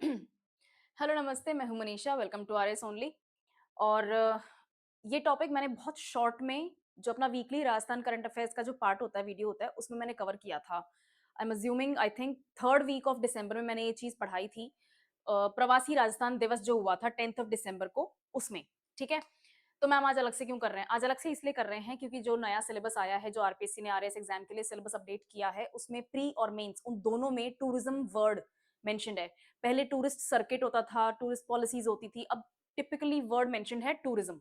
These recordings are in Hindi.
हेलो नमस्ते, मैं हूँ Manisha, welcome to RS only. और ये टॉपिक मैंने बहुत शॉर्ट में जो अपना वीकली राजस्थान करंट अफेयर्स का जो पार्ट होता है, वीडियो होता है, उसमें मैंने कवर किया था। I am assuming I think 3rd week of December में मैंने ये चीज़ पढ़ाई थी। प्रवासी राजस्थान दिवस जो हुआ था 10th ऑफ दिसंबर को, उसमें, ठीक है? तो मैम आज अलग से क्यों कर रहे हैं? आज अलग से इसलिए कर रहे हैं क्योंकि जो नया सिलेबस आया है, जो आरपीएससी ने आरएएस एग्जाम के लिए सिलेबस अपडेट किया है, उसमें प्री और मेंस उन दोनों में टूरिज्म वर्ड मेंशन्ड है। पहले टूरिस्ट सर्किट होता था, टूरिस्ट पॉलिसीज होती थी, अब टिपिकली वर्ड मेंशन्ड है टूरिज्म।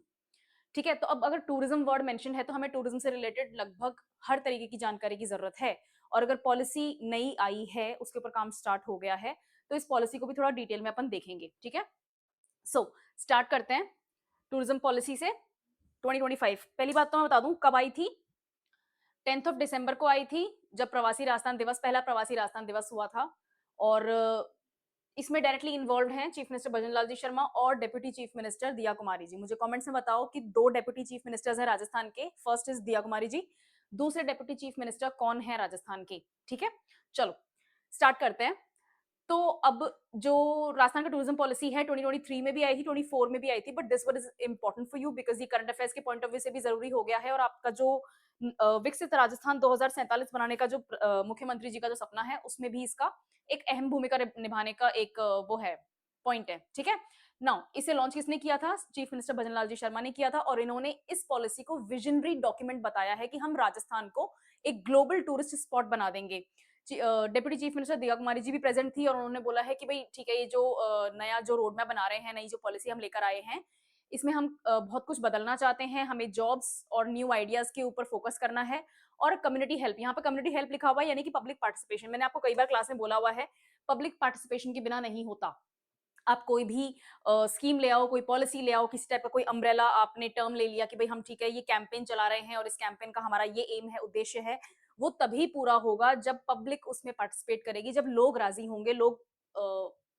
ठीक है? तो अब अगर टूरिज्म वर्ड मेंशन्ड है तो हमें टूरिज्म से रिलेटेड लगभग हर तरीके की जानकारी की जरूरत है। और अगर पॉलिसी नई आई है, उसके ऊपर काम स्टार्ट हो गया है, तो इस पॉलिसी को भी थोड़ा डिटेल में अपन देखेंगे। ठीक है? सो स्टार्ट करते हैं टूरिज्म पॉलिसी से। 2025 पहली बात तो मैं बता दूं कब आई थी। 10th ऑफ दिसंबर को आई थी, जब प्रवासी राजस्थान दिवस, पहला प्रवासी राजस्थान दिवस हुआ था। और इसमें डायरेक्टली इन्वॉल्व हैं चीफ मिनिस्टर भजनलाल जी शर्मा और डेप्यूटी चीफ मिनिस्टर दिया कुमारी जी। मुझे कमेंट्स में बताओ कि दो डेप्यूटी चीफ मिनिस्टर्स हैं राजस्थान के। फर्स्ट इज दिया कुमारी जी, दूसरे डेप्यूटी चीफ मिनिस्टर कौन है राजस्थान के? ठीक है, चलो स्टार्ट करते हैं। तो अब जो राजस्थान का टूरिज्म पॉलिसी है 2023 में भी आई थी, 24 में भी आई थी, but this one is important for you because ये करंट अफेयर्स के पॉइंट ऑफ व्यू से भी जरूरी हो गया है। और आपका जो विकसित राजस्थान 2047 बनाने का जो मुख्यमंत्री जी का जो सपना है, उसमें भी इसका एक अहम भूमिका निभाने का एक वो है, पॉइंट है। ठीक है, नाउ इसे लॉन्च किसने किया था? चीफ मिनिस्टर भजनलाल जी शर्मा ने किया था। और इन्होंने इस पॉलिसी को विजनरी डॉक्यूमेंट बताया है कि हम राजस्थान को एक ग्लोबल टूरिस्ट स्पॉट बना देंगे। डेप्यूटी चीफ मिनिस्टर दिया कुमारी जी भी प्रेजेंट थी और उन्होंने बोला है कि भाई ठीक है, ये जो नया जो रोड मैप बना रहे हैं, नई जो पॉलिसी हम लेकर आए हैं, इसमें हम बहुत कुछ बदलना चाहते हैं। हमें जॉब्स और न्यू आइडियाज के ऊपर फोकस करना है। और कम्युनिटी हेल्प, यहाँ पे कम्युनिटी हेल्प लिखा हुआ है, यानी कि पब्लिक पार्टिसिपेशन। मैंने आपको कई बार क्लास में बोला हुआ है, पब्लिक पार्टिसिपेशन के बिना नहीं होता। आप कोई भी स्कीम ले आओ, कोई पॉलिसी ले आओ, किसी टाइप का कोई अम्ब्रेला आपने टर्म ले लिया कि भाई हम ठीक है ये कैंपेन चला रहे हैं और इस कैंपेन का हमारा ये एम है, उद्देश्य है, वो तभी पूरा होगा जब पब्लिक उसमें पार्टिसिपेट करेगी, जब लोग राजी होंगे, लोग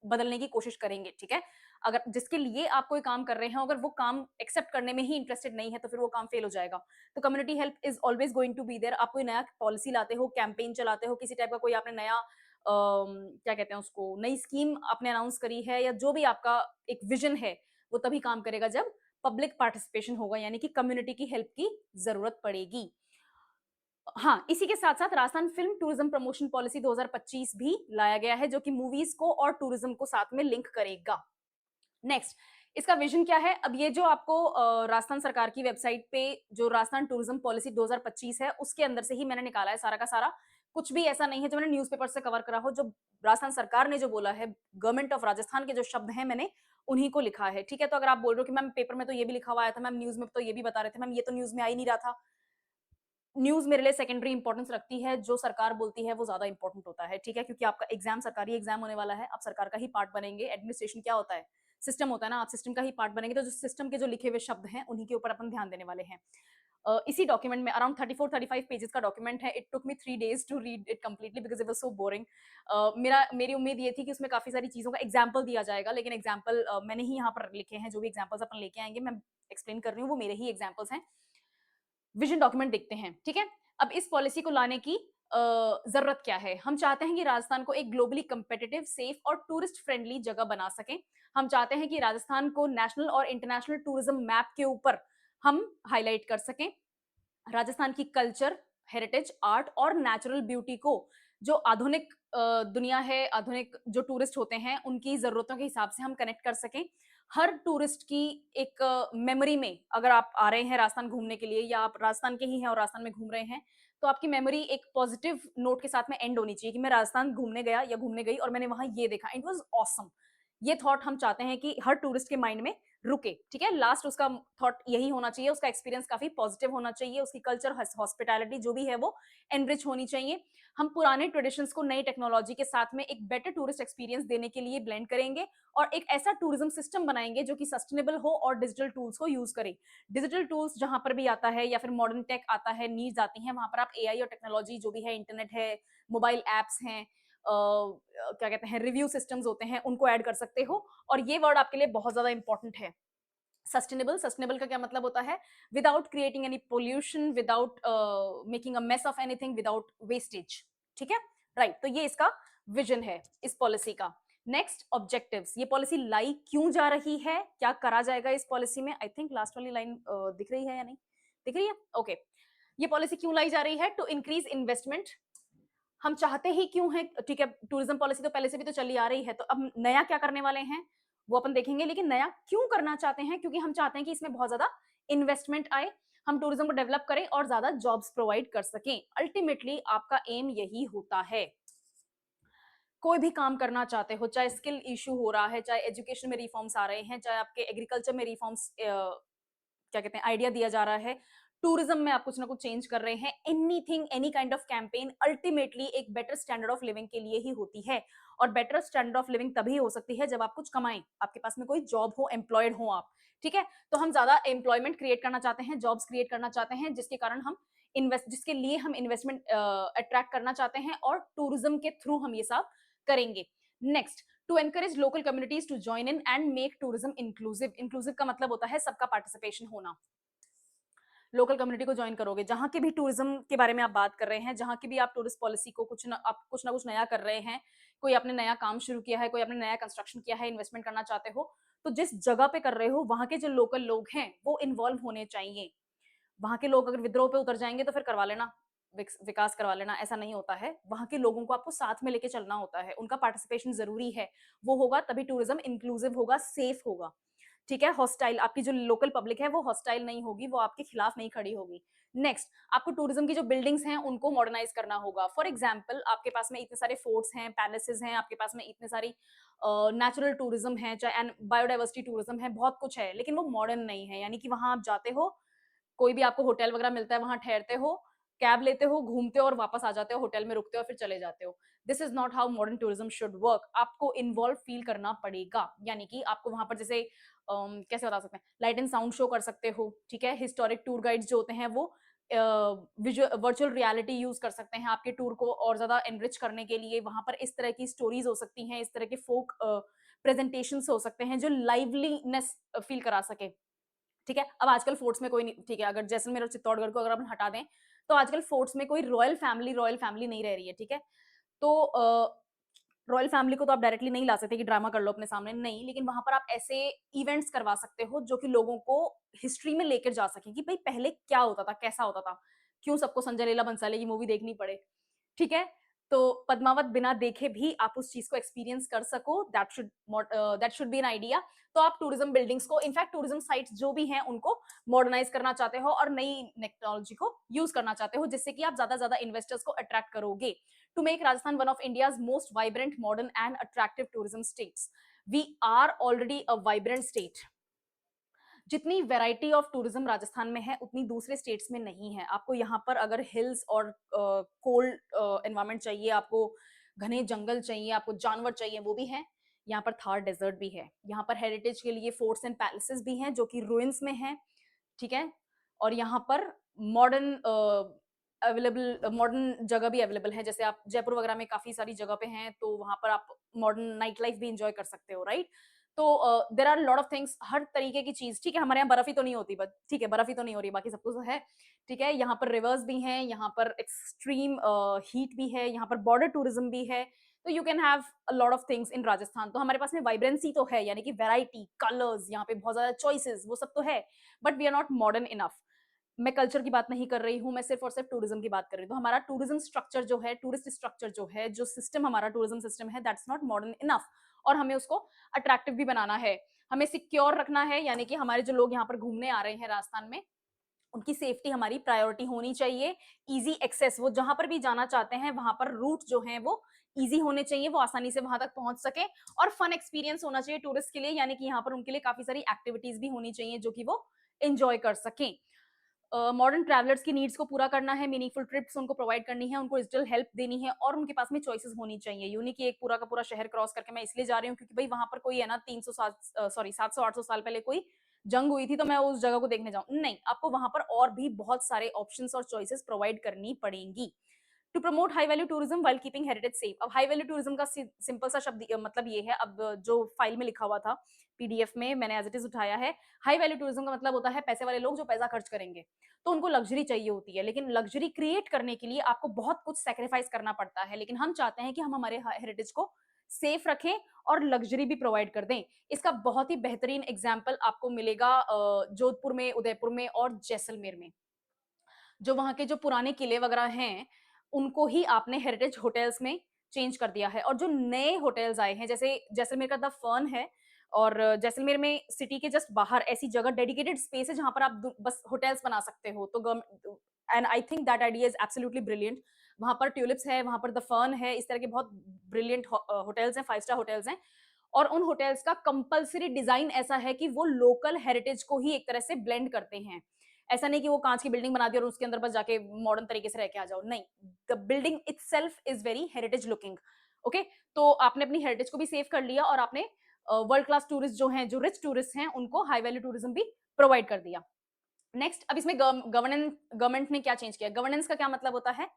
बदलने की कोशिश करेंगे। ठीक है, अगर जिसके लिए आप कोई काम कर रहे हैं, अगर वो काम एक्सेप्ट करने में ही इंटरेस्टेड नहीं है, तो फिर वो काम फेल हो जाएगा। तो community help is always going to be there. आप कोई नया पॉलिसी लाते हो, कैंपेन चलाते हो, किसी टाइप का कोई आपने नया क्या कहते हैं उसको, नई स्कीम आपने अनाउंस करी है, या जो भी आपका एक विजन है, वो तभी काम करेगा जब पब्लिक पार्टिसिपेशन होगा, यानी कि कम्युनिटी की हेल्प की जरूरत पड़ेगी। हाँ, इसी के साथ साथ Rajasthan film tourism promotion policy 2025 भी लाया गया है, जो कि मूवीज को और टूरिज्म को साथ में लिंक करेगा। नेक्स्ट, इसका विजन क्या है? अब ये जो आपको राजस्थान सरकार की वेबसाइट पे जो राजस्थान टूरिज्म पॉलिसी 2025 है, उसके अंदर से ही मैंने निकाला है सारा का सारा। कुछ भी ऐसा नहीं है जो मैंने न्यूज़पेपर से कवर करा हो। जो राजस्थान सरकार ने जो बोला है, गवर्नमेंट ऑफ राजस्थान के जो शब्द हैं, मैंने उन्हीं को लिखा है। ठीक है, तो अगर आप बोल रहे हो कि मैम पेपर में तो ये भी लिखा हुआ आया था, मैम न्यूज़ में तो ये भी बता रहे थे, मैम ये तो न्यूज़ में आ ही नहीं रहा था। न्यूज़ मेरे लिए सेकेंडरी इंपॉर्टेंस रखती है, जो सरकार बोलती है वो ज़्यादा इंपॉर्टेंट होता है। ठीक है, क्योंकि आपका एग्ज़ाम सरकारी एग्ज़ाम होने वाला है, आप सरकार का ही पार्ट बनेंगे। एडमिनिस्ट्रेशन क्या होता है? सिस्टम होता है ना, आप सिस्टम का ही पार्ट बनेंगे, तो जो सिस्टम के जो लिखे हुए शब्द हैं, उन्हीं के ऊपर अपन ध्यान देने वाले हैं। इसी डॉक्यूमेंट में अराउंड 34-35 पेजेस का डॉक्यूमेंट है। It took me 3 days to read it completely because it was so boring. मेरी उम्मीद ये थी कि उसमें काफ़ी सारी चीज़ों का एग्ज़ाम्पल दिया जाएगा, लेकिन एग्ज़ाम्पल मैंने ही यहाँ पर लिखे हैं। जो भी एग्ज़ाम्पल्स अपन लेके आएँगे, मैं एक्सप्लेन कर रही हूँ, वो मेरे ही एग्ज़ाम्पल्स हैं। विजन डॉक्यूमेंट देखते हैं। ठीक है, अब इस पॉलिसी को लाने की जरूरत क्या है? हम चाहते हैं कि राजस्थान को एक ग्लोबली कंपेटिटिव, सेफ और टूरिस्ट फ्रेंडली जगह बना सकें। हम चाहते हैं कि राजस्थान को नेशनल और इंटरनेशनल टूरिज्म मैप के ऊपर हम हाईलाइट कर सकें। राजस्थान की कल्चर, हेरिटेज, आर्ट और नेचुरल ब्यूटी को जो आधुनिक दुनिया है, आधुनिक जो टूरिस्ट होते हैं, उनकी ज़रूरतों के हिसाब से हम कनेक्ट कर सकें। हर टूरिस्ट की एक मेमोरी में, अगर आप आ रहे हैं राजस्थान घूमने के लिए, या आप राजस्थान के ही हैं और राजस्थान में घूम रहे हैं, तो आपकी मेमोरी एक पॉजिटिव नोट के साथ में एंड होनी चाहिए कि मैं राजस्थान घूमने गया या घूमने गई और मैंने वहाँ ये देखा, इट वाज़ ऑसम। ये थॉट हम चाहते हैं कि हर टूरिस्ट के माइंड में रुके। ठीक है, लास्ट उसका थॉट यही होना चाहिए, उसका एक्सपीरियंस काफी पॉजिटिव होना चाहिए, उसकी कल्चर, हॉस्पिटैलिटी जो भी है वो एनरिच होनी चाहिए। हम पुराने ट्रेडिशंस को नई टेक्नोलॉजी के साथ में एक बेटर टूरिस्ट एक्सपीरियंस देने के लिए ब्लेंड करेंगे और एक ऐसा टूरिज्म सिस्टम बनाएंगे जो कि सस्टेनेबल हो और डिजिटल टूल्स को यूज करे। डिजिटल टूल्स जहां पर भी आता है, या फिर मॉडर्न टेक आता है, नीड्स आती हैं, वहां पर आप एआई और टेक्नोलॉजी जो भी है, इंटरनेट है, मोबाइल एप्स हैं, क्या कहते हैं, रिव्यू सिस्टम्स होते हैं, उनको ऐड कर सकते हो। और ये वर्ड आपके लिए बहुत ज्यादा इंपॉर्टेंट है, सस्टेनेबल। सस्टेनेबल का क्या मतलब होता है? Without creating any pollution, without making a mess of anything, without wastage. ठीक है, राइट। तो ये इसका विजन है इस पॉलिसी का। Next, objectives. ये पॉलिसी लाई क्यों जा रही है, क्या करा जाएगा इस पॉलिसी में? आई थिंक लास्ट वाली लाइन दिख रही है या नहीं? दिख रही है? ओके। ये पॉलिसी क्यों लाई जा रही है? To increase investment. हम चाहते ही क्यों हैं? ठीक है, टूरिज्म पॉलिसी तो पहले से भी तो चली आ रही है, तो अब नया क्या करने वाले हैं वो अपन देखेंगे, लेकिन नया क्यों करना चाहते हैं? क्योंकि हम चाहते हैं कि इसमें बहुत ज्यादा इन्वेस्टमेंट आए, हम टूरिज्म को डेवलप करें और ज्यादा जॉब्स प्रोवाइड कर सकें। अल्टीमेटली आपका एम यही होता है। कोई भी काम करना चाहते हो, चाहे स्किल इशू हो रहा है, चाहे एजुकेशन में रिफॉर्म्स आ रहे हैं, चाहे आपके एग्रीकल्चर में रिफॉर्म्स क्या कहते हैं आइडिया दिया जा रहा है, टूरिज्म में आप कुछ ना कुछ चेंज कर रहे हैं, anything, any kind of campaign ultimately एक बेटर स्टैंडर्ड ऑफ लिविंग के लिए ही होती है। और बेटर स्टैंडर्ड ऑफ लिविंग तभी हो सकती है जब आप कुछ कमाएं, आपके पास में कोई जॉब हो, एम्प्लॉयड हो आप। ठीक है, तो हम ज्यादा एम्प्लॉयमेंट क्रिएट करना चाहते हैं, जॉब्स क्रिएट करना चाहते हैं, जिसके कारण हम इन्वेस्ट जिसके लिए हम इन्वेस्टमेंट अट्रैक्ट करना चाहते हैं, और टूरिज्म के थ्रू हम ये सब करेंगे। Next, to encourage local communities to join in and make tourism inclusive. Inclusive का मतलब होता है सबका पार्टिसिपेशन होना। लोकल कम्युनिटी को ज्वाइन करोगे, जहां के भी टूरिज्म के बारे में आप बात कर रहे हैं, जहां की भी आप टूरिस्ट पॉलिसी को आप कुछ ना कुछ नया कर रहे हैं, कोई आपने नया काम शुरू किया है, कोई आपने नया कंस्ट्रक्शन किया है, इन्वेस्टमेंट करना चाहते हो, तो जिस जगह पे कर रहे हो वहां के जो लोकल लोग हैं वो इन्वॉल्व होने चाहिए। वहां के लोग अगर विद्रोह पे उतर जाएंगे तो फिर करवा लेना, विकास करवा लेना, ऐसा नहीं होता है। वहां के लोगों को आपको साथ में लेके चलना होता है, उनका पार्टिसिपेशन जरूरी है। वो होगा तभी टूरिज्म इंक्लूसिव होगा, सेफ होगा। ठीक है, हॉस्टाइल, आपकी जो लोकल पब्लिक है वो हॉस्टाइल नहीं होगी, वो आपके खिलाफ नहीं खड़ी होगी। नेक्स्ट, आपको टूरिज्म की जो बिल्डिंग्स हैं उनको मॉडर्नाइज करना होगा। फॉर एग्जाम्पल, आपके पास में इतने सारे फोर्ट्स हैं, पैलेसेस हैं, आपके पास में इतने सारी नेचुरल टूरिज्म है, चाहे बायोडाइवर्सिटी टूरिज्म है, बहुत कुछ है, लेकिन वो मॉडर्न नहीं है। यानी कि वहां आप जाते हो, कोई भी आपको होटल वगैरह मिलता है, वहां ठहरते हो, कैब लेते हो, घूमते हो और वापस आ जाते हो, होटल में रुकते हो, फिर चले जाते हो। This is not how modern tourism should work. आपको इन्वॉल्व फील करना पड़ेगा, यानी कि आपको वहां पर जैसे कैसे बता सकते हैं, लाइट एंड साउंड शो कर सकते हो। ठीक है, हिस्टोरिक टूर गाइड्स जो होते हैं वो वर्चुअल रियलिटी यूज कर सकते हैं आपके टूर को और ज्यादा एनरिच करने के लिए। वहां पर इस तरह की स्टोरीज हो सकती हैं, इस तरह के फोक प्रेजेंटेशन हो सकते हैं जो लाइवलीनेस फील करा सके। ठीक है, अब आजकल फोर्ट्स में कोई नहीं, ठीक है, अगर जैसलमेर और चित्तौड़गढ़ को अगर अपन हटा दें, तो आजकल फोर्ट्स में कोई रॉयल फैमिली नहीं रह रही है। ठीक है, तो रॉयल फैमिली को तो आप डायरेक्टली नहीं ला सकते कि ड्रामा कर लो अपने सामने, नहीं, लेकिन वहां पर आप ऐसे इवेंट्स करवा सकते हो जो कि लोगों को हिस्ट्री में लेकर जा सके कि भाई पहले क्या होता था, कैसा होता था, क्यों सबको संजय लीला भंसाली की मूवी देखनी पड़े। ठीक है, तो पद्मावत बिना देखे भी आप उस चीज को एक्सपीरियंस कर सको, that should be an idea. तो आप टूरिज्म बिल्डिंग्स को, इनफैक्ट टूरिज्म साइट्स जो भी हैं उनको मॉडर्नाइज करना चाहते हो और नई टेक्नोलॉजी को यूज करना चाहते हो, जिससे कि आप ज्यादा इन्वेस्टर्स को अट्रैक्ट करोगे। To make Rajasthan one of India's most vibrant, modern and attractive tourism states. We are already a vibrant state. जितनी वैरायटी ऑफ टूरिज्म राजस्थान में है उतनी दूसरे स्टेट्स में नहीं है। आपको यहाँ पर अगर हिल्स और कोल्ड एनवायरमेंट चाहिए, आपको घने जंगल चाहिए, आपको जानवर चाहिए, वो भी है। यहाँ पर थार डेजर्ट भी है। यहाँ पर हेरिटेज के लिए फोर्ट्स एंड पैलेसेस भी हैं जो कि रुइंस में हैं। ठीक है, और यहाँ पर मॉडर्न मॉडर्न जगह भी अवेलेबल है। जैसे आप जयपुर वगैरह में काफी सारी जगह पे हैं, तो वहां पर आप मॉडर्न नाइट लाइफ भी इंजॉय कर सकते हो, राइट। तो there are lot of things, हर तरीके की चीज। ठीक है, हमारे यहाँ बर्फ ही तो नहीं होती, बट ठीक है, बर्फ ही तो नहीं हो रही, बाकी सब कुछ तो है। ठीक है, यहाँ पर रिवर्स भी हैं, यहाँ पर एक्सट्रीम हीट भी है, यहाँ पर बॉर्डर टूरिज्म भी है। तो you can have a lot of things in Rajasthan. तो हमारे पास में वाइब्रेंसी तो है, यानी कि वैरायटी, कलर्स, यहाँ पे बहुत ज्यादा चॉइसेस, वो सब तो है, but we are not modern enough. मैं कल्चर की बात नहीं कर रही हूँ, मैं सिर्फ और सिर्फ टूरिज्म की बात कर रही हूँ। तो हमारा टूरिज्म स्ट्रक्चर जो है, टूरिस्ट स्ट्रक्चर जो है, जो सिस्टम हमारा टूरिज्म सिस्टम है, दैट्स नॉट मॉडर्न इनफ। और हमें उसको अट्रैक्टिव भी बनाना है, हमें सिक्योर रखना है, यानी कि हमारे जो लोग यहाँ पर घूमने आ रहे हैं राजस्थान में, उनकी सेफ्टी हमारी प्रायोरिटी होनी चाहिए। इजी एक्सेस, वो जहां पर भी जाना चाहते हैं वहां पर रूट जो है वो इजी होने चाहिए, वो आसानी से वहां तक पहुंच सके। और फन एक्सपीरियंस होना चाहिए टूरिस्ट के लिए, यानी कि यहाँ पर उनके लिए काफी सारी एक्टिविटीज भी होनी चाहिए जो कि वो एंजॉय कर सकें। मॉडर्न ट्रैवलर्स की नीड्स को पूरा करना है, मीनिंगफुल ट्रिप्स उनको प्रोवाइड करनी है, उनको डिजिटल हेल्प देनी है, और उनके पास में चॉइसेस होनी चाहिए। यूनिक एक पूरा का पूरा शहर क्रॉस करके मैं इसलिए जा रही हूँ क्योंकि भाई वहां पर कोई है ना 700-800 साल पहले कोई जंग हुई थी, तो मैं उस जगह को देखने जाऊं, नहीं, आपको वहां पर और भी बहुत सारे ऑप्शंस और चॉइसेस प्रोवाइड करनी पड़ेंगी। To promote high value tourism while keeping heritage safe. अब हाई वैल्यू टूरिज्म का सिंपल सा शब्द मतलब ये है, अब जो फाइल में लिखा हुआ था पीडीएफ में मैंने एज इट इज उठाया है। हाई वैल्यू टूरिज्म का मतलब होता है पैसे वाले लोग जो पैसा खर्च करेंगे, तो उनको लग्जरी चाहिए होती है, लेकिन लग्जरी क्रिएट करने के लिए आपको बहुत कुछ सेक्रीफाइस करना पड़ता है। लेकिन हम चाहते हैं कि हम हमारे हेरिटेज को सेफ रखें और लग्जरी भी प्रोवाइड कर दें। इसका बहुत ही बेहतरीन एग्जाम्पल आपको मिलेगा जोधपुर में, उदयपुर में और जैसलमेर में। जो वहाँ के जो पुराने किले वगैरह हैं, उनको ही आपने हेरिटेज होटल्स में चेंज कर दिया है। और जो नए होटल्स आए हैं, जैसे जैसलमेर का द फर्न है, और जैसलमेर में सिटी के जस्ट बाहर ऐसी जगह डेडिकेटेड स्पेस है जहाँ पर आप बस होटल्स बना सकते हो। तो and I think that idea is absolutely brilliant. वहां पर ट्यूलिप्स है, वहां पर द फर्न है, इस तरह के बहुत ब्रिलियंट होटल्स हैं, 5 स्टार होटल्स हैं। और उन होटल्स का कंपलसरी डिजाइन ऐसा है कि वो लोकल हेरिटेज को ही एक तरह से ब्लेंड करते हैं। ऐसा नहीं कि वो कांच की बिल्डिंग बना दी और उसके अंदर बस जाके मॉडर्न तरीके से रह के आ जाओ, नहीं। The building itself is very heritage looking. Okay, तो आपने अपनी हेरिटेज को भी सेव कर लिया और आपने वर्ल्ड क्लास टूरिस्ट जो हैं, जो रिच टूरिस्ट हैं, उनको हाई वैल्यू टूरिज्म भी प्रोवाइड कर दिया। नेक्स्ट, अब इसमें गवर्नमेंट ने क्या चेंज किया? गवर्नेंस का क्या मतलब होता है?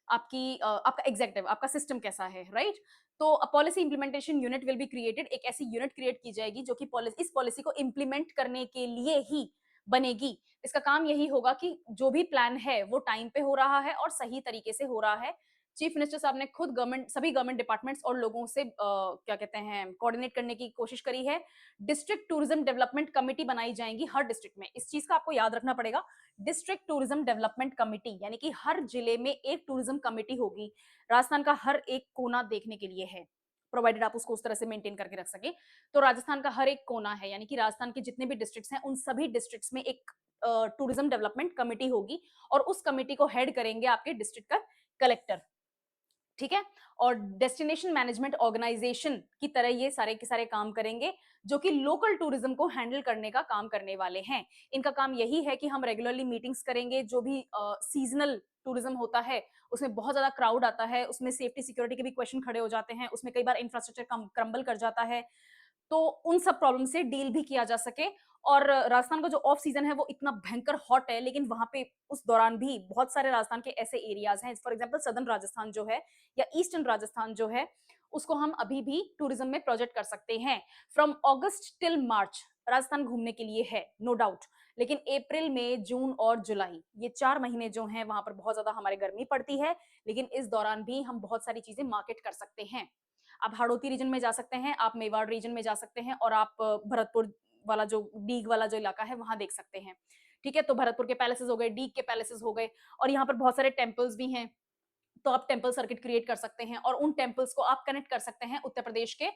आपका एग्जीक्यूटिव, आपका सिस्टम कैसा है, राइट? तो a policy implementation unit will be created. एक ऐसी यूनिट क्रिएट की जाएगी जो कि इस पॉलिसी को इंप्लीमेंट करने के लिए ही बनेगी। इसका काम यही होगा कि जो भी प्लान है वो टाइम पे हो रहा है और सही तरीके से हो रहा है। चीफ मिनिस्टर साहब ने खुद सभी गवर्नमेंट डिपार्टमेंट्स और लोगों से क्या कहते हैं, कोऑर्डिनेट करने की कोशिश करी है। डिस्ट्रिक्ट टूरिज्म डेवलपमेंट कमिटी बनाई जाएंगी हर डिस्ट्रिक्ट में। इस चीज का आपको याद रखना पड़ेगा। डिस्ट्रिक्ट टूरिज्म डेवलपमेंट कमिटी, यानी कि हर जिले में एक टूरिज्म कमिटी होगी। राजस्थान का हर एक कोना देखने के लिए है, प्रोवाइडेड आप उसको उस तरह से मेंटेन करके रख सके। तो राजस्थान का हर एक कोना है, यानी कि राजस्थान के जितने भी डिस्ट्रिक्ट्स हैं, उन सभी डिस्ट्रिक्ट्स में एक टूरिज्म डेवलपमेंट कमिटी होगी। और उस कमिटी को हेड करेंगे आपके डिस्ट्रिक्ट का कलेक्टर। ठीक है? और डेस्टिनेशन मैनेजमेंट ऑर्गेनाइजेशन की तरह ये सारे के सारे काम करेंगे, जो कि लोकल टूरिज्म को हैंडल करने का काम करने वाले हैं। इनका काम यही है कि हम रेगुलरली मीटिंग्स करेंगे। जो भी सीजनल टूरिज्म होता है, उसमें बहुत ज्यादा क्राउड आता है, उसमें सेफ्टी सिक्योरिटी के भी क्वेश्चन खड़े हो जाते हैं, उसमें कई बार इंफ्रास्ट्रक्चर क्रम्बल कर जाता है। तो उन सब प्रॉब्लम से डील भी किया जा सके। और राजस्थान का जो ऑफ सीजन है वो इतना भयंकर हॉट है, लेकिन वहां पे उस दौरान भी बहुत सारे राजस्थान के ऐसे एरियाज हैं, फॉर एग्जांपल सदर्न राजस्थान जो है, या ईस्टर्न राजस्थान जो है, उसको हम अभी भी टूरिज्म में प्रोजेक्ट कर सकते हैं। From August till March Rajasthan घूमने के लिए है, नो डाउट। लेकिन अप्रैल, मई, जून और जुलाई, ये 4 महीने जो हैं, वहां पर बहुत ज्यादा हमारे गर्मी पड़ती है। लेकिन इस दौरान भी हम बहुत सारी चीजें मार्केट कर सकते हैं। आप हाड़ौती रीजन में जा सकते हैं, आप मेवाड़ रीजन में जा सकते हैं, और आप भरतपुर वाला जो डीग वाला जो इलाका है वहां देख सकते हैं। ठीक है? तो भरतपुर के पैलेसेस हो गए, डीग के पैलेसेस हो गए, और यहाँ पर बहुत सारे टेम्पल्स भी हैं। तो आप टेम्पल सर्किट क्रिएट कर सकते हैं और उन टेम्पल्स को आप कनेक्ट कर सकते हैं उत्तर प्रदेश के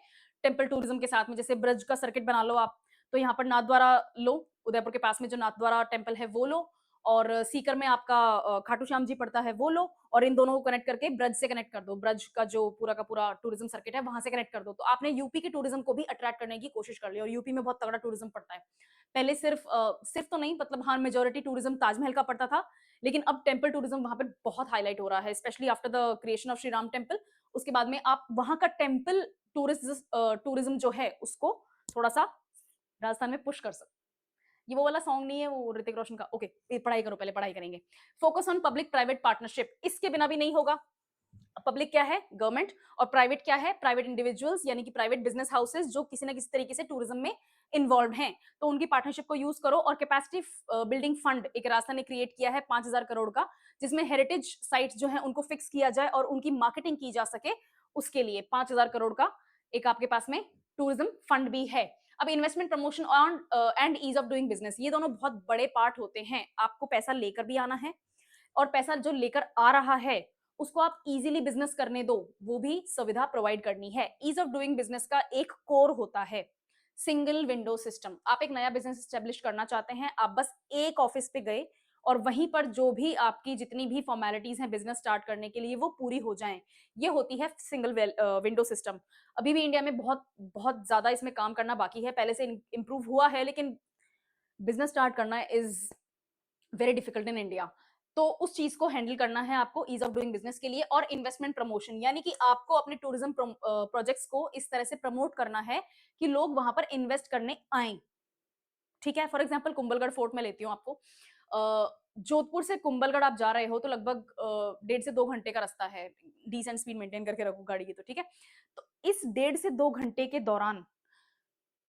टेम्पल टूरिज्म के साथ में। जैसे ब्रज का सर्किट बना लो आप, तो यहाँ पर नाथद्वारा लो, उदयपुर के पास में जो नाथद्वारा टेम्पल है वो लो, और सीकर में आपका खाटू श्याम जी पड़ता है वो लो, और इन दोनों को कनेक्ट करके ब्रज से कनेक्ट कर दो। ब्रज का जो पूरा का पूरा टूरिज्म सर्किट है वहां से कनेक्ट कर दो। तो आपने यूपी के टूरिज्म को भी अट्रैक्ट करने की कोशिश कर ली, और यूपी में बहुत तगड़ा टूरिज्म पड़ता है। पहले सिर्फ तो नहीं, मतलब हाँ, मेजोरिटी टूरिज्म ताजमहल का पड़ता था, लेकिन अब टेम्पल टूरिज्म वहां पर बहुत हाईलाइट हो रहा है, specially after the creation of Shri Ram temple. उसके बाद में आप वहां का टेम्पल टूरिज्म जो है उसको थोड़ा सा राजस्थान में पुश कर सकते। ये वो वाला सॉन्ग नहीं है वो ऋतिक रोशन का? ओके, पढ़ाई करो, पहले पढ़ाई करेंगे। Focus on public private partnership, इसके बिना भी नहीं होगा। पब्लिक क्या है? गवर्नमेंट। और प्राइवेट क्या है? प्राइवेट इंडिविजुअल्स, यानी कि प्राइवेट बिजनेस हाउसेस जो किसी ना किसी तरीके से टूरिज्म में इन्वॉल्व हैं। तो उनकी पार्टनरशिप को यूज करो। और कैपेसिटी बिल्डिंग फंड एक रास्ता ने क्रिएट किया है 5,000 करोड़ का, जिसमें हेरिटेज साइट्स जो है उनको फिक्स किया जाए और उनकी मार्केटिंग की जा सके। उसके लिए 5,000 करोड़ का एक आपके पास में टूरिज्म फंड भी है। अब investment promotion on and ease of doing business, ये दोनों बहुत बड़े पार्ट होते हैं। आपको पैसा लेकर भी आना है, और पैसा जो लेकर आ रहा है उसको आप इजीली बिजनेस करने दो, वो भी सुविधा प्रोवाइड करनी है। ईज ऑफ डूइंग बिजनेस का एक कोर होता है सिंगल विंडो सिस्टम। आप एक नया बिजनेस स्टेब्लिश करना चाहते हैं, आप बस एक ऑफिस पे गए और वहीं पर जो भी आपकी जितनी भी फॉर्मेलिटीज हैं बिजनेस स्टार्ट करने के लिए वो पूरी हो जाएं। ये होती है सिंगल विंडो सिस्टम। अभी भी इंडिया में बहुत बहुत ज्यादा इसमें काम करना बाकी है। पहले से इंप्रूव हुआ है, लेकिन बिजनेस स्टार्ट करना is very difficult in India. तो उस चीज को हैंडल करना है आपको ईज ऑफ डूइंग बिजनेस के लिए। और इन्वेस्टमेंट प्रमोशन, यानी कि आपको अपने टूरिज्म प्रोजेक्ट्स को इस तरह से प्रमोट करना है कि लोग वहां पर इन्वेस्ट करने आए। ठीक है? फॉर एग्जाम्पल कुंभलगढ़ फोर्ट में लेती हूँ आपको। जोधपुर से कुंभलगढ़ आप जा रहे हो तो लगभग 1.5 से 2 घंटे का रास्ता है। डिसेंट स्पीड मेंटेन करके रखो गाड़ी की, तो ठीक है। तो इस 1.5 से 2 घंटे के दौरान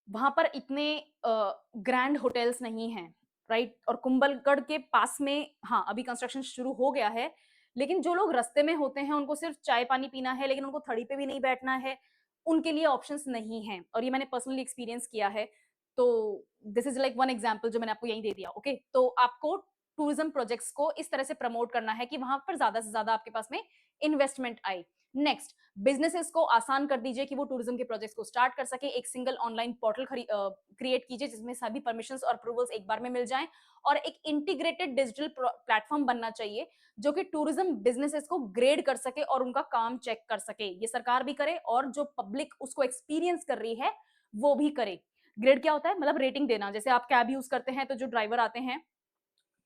वहां पर इतने ग्रैंड होटल्स नहीं हैं, राइट? और कुंभलगढ़ के पास में हाँ अभी कंस्ट्रक्शन शुरू हो गया है, लेकिन जो लोग रास्ते में होते हैं उनको सिर्फ चाय पानी पीना है, लेकिन उनको थड़ी पे भी नहीं बैठना है। उनके लिए ऑप्शंस नहीं हैं, और ये मैंने पर्सनली एक्सपीरियंस किया है। तो this is like one example जो मैंने आपको यहीं दे दिया। ओके, तो आपको टूरिज्म प्रोजेक्ट्स को इस तरह से प्रमोट करना है कि वहां पर ज्यादा से ज्यादा आपके पास में इन्वेस्टमेंट आए। नेक्स्ट, बिजनेसेस को आसान कर दीजिए कि वो टूरिज्म के प्रोजेक्ट्स को स्टार्ट कर सके। एक सिंगल ऑनलाइन पोर्टल क्रिएट कीजिए जिसमें सभी परमिशंस और अप्रूवल्स एक बार में मिल जाएं, और एक इंटीग्रेटेड डिजिटल प्लेटफॉर्म बनना चाहिए जो कि टूरिज्म बिजनेसेस को ग्रेड कर सके और उनका काम चेक कर सके। ये सरकार भी करे और जो पब्लिक उसको एक्सपीरियंस कर रही है वो भी करे। ग्रेड क्या होता है? मतलब रेटिंग देना। जैसे आप कैब यूज करते हैं तो जो ड्राइवर आते हैं,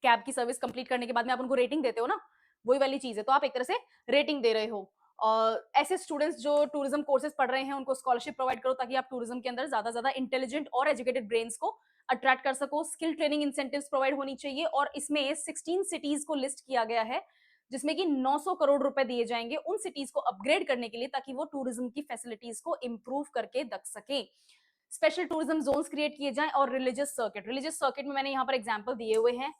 कैब की सर्विस कंप्लीट करने के बाद में आप उनको रेटिंग देते हो ना, वही वाली चीज है। तो आप एक तरह से रेटिंग दे रहे हो। और ऐसे स्टूडेंट्स जो टूरिज्म कोर्सेज पढ़ रहे हैं उनको स्कॉलरशिप प्रोवाइड करो ताकि आप टूरिज्म के अंदर ज्यादा ज्यादा इंटेलिजेंट और एजुकेटेड ब्रेन्स को अट्रैक्ट कर सको। स्किल ट्रेनिंग इंसेंटिव्स प्रोवाइड होनी चाहिए, और इसमें 16 सिटीज को लिस्ट किया गया है जिसमें कि 900 करोड़ रुपए दिए जाएंगे उन सिटीज को अपग्रेड करने के लिए ताकि वो टूरिज्म की फैसिलिटीज को इंप्रूव करके रख सके। स्पेशल टूरिज्म जोन्स क्रिएट किए जाएं, और रिलीजियस सर्किट में मैंने यहाँ पर एग्जांपल दिए हुए हैं।